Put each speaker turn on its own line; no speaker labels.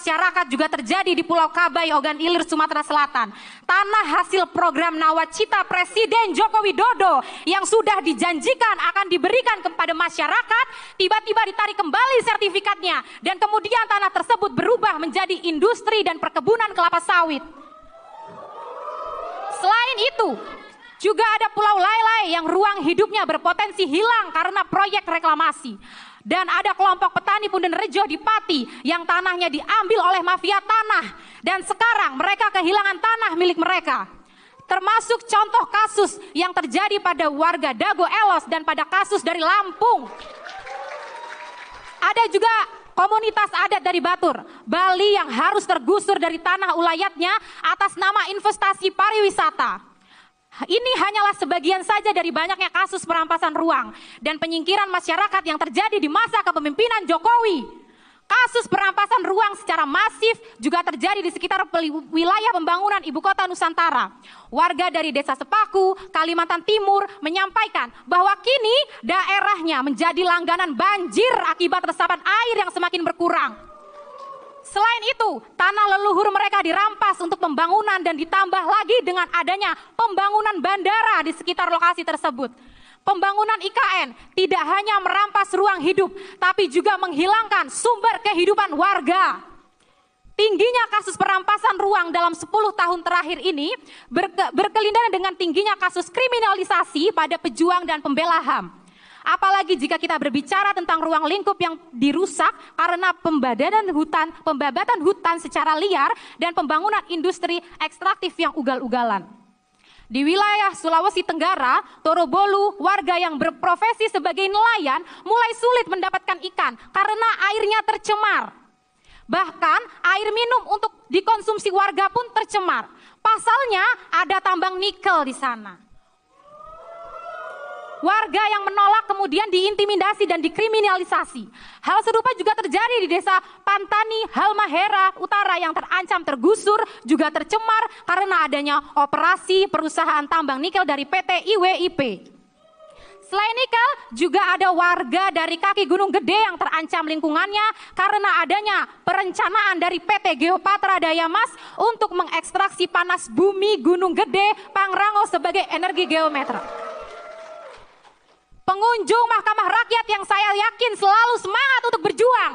masyarakat juga terjadi di Pulau Kabai, Ogan Ilir, Sumatera Selatan. Tanah hasil program Nawacita Presiden Joko Widodo yang sudah dijanjikan akan diberikan kepada masyarakat, tiba-tiba ditarik kembali sertifikatnya dan kemudian tanah tersebut berubah menjadi industri dan perkebunan kelapa sawit. Selain itu, juga ada Pulau Lailai yang ruang hidupnya berpotensi hilang karena proyek reklamasi. Dan ada kelompok petani Punden Rejo di Pati yang tanahnya diambil oleh mafia tanah. Dan sekarang mereka kehilangan tanah milik mereka. Termasuk contoh kasus yang terjadi pada warga Dago Elos dan pada kasus dari Lampung. Ada juga komunitas adat dari Batur, Bali yang harus tergusur dari tanah ulayatnya atas nama investasi pariwisata. Ini hanyalah sebagian saja dari banyaknya kasus perampasan ruang dan penyingkiran masyarakat yang terjadi di masa kepemimpinan Jokowi. Kasus perampasan ruang secara masif juga terjadi di sekitar wilayah pembangunan Ibu Kota Nusantara. Warga dari Desa Sepaku, Kalimantan Timur menyampaikan bahwa kini daerahnya menjadi langganan banjir akibat resapan air yang semakin berkurang. Selain itu, tanah leluhur mereka dirampas untuk pembangunan dan ditambah lagi dengan adanya pembangunan bandara di sekitar lokasi tersebut. Pembangunan IKN tidak hanya merampas ruang hidup, tapi juga menghilangkan sumber kehidupan warga. Tingginya kasus perampasan ruang dalam 10 tahun terakhir ini berkelindahan dengan tingginya kasus kriminalisasi pada pejuang dan pembela HAM. Apalagi jika kita berbicara tentang ruang lingkup yang dirusak karena pembabatan hutan secara liar dan pembangunan industri ekstraktif yang ugal-ugalan. Di wilayah Sulawesi Tenggara, Torobolu, warga yang berprofesi sebagai nelayan mulai sulit mendapatkan ikan karena airnya tercemar. Bahkan air minum untuk dikonsumsi warga pun tercemar. Pasalnya ada tambang nikel di sana. Warga yang menolak kemudian diintimidasi dan dikriminalisasi. Hal serupa juga terjadi di desa Pantani, Halmahera Utara yang terancam tergusur, juga tercemar karena adanya operasi perusahaan tambang nikel dari PT IWIP. Selain nikel, juga ada warga dari kaki Gunung Gede yang terancam lingkungannya karena adanya perencanaan dari PT Geopatra Dayamas untuk mengekstraksi panas bumi Gunung Gede, Pangrango sebagai energi geometra. Pengunjung Mahkamah Rakyat yang saya yakin selalu semangat untuk berjuang.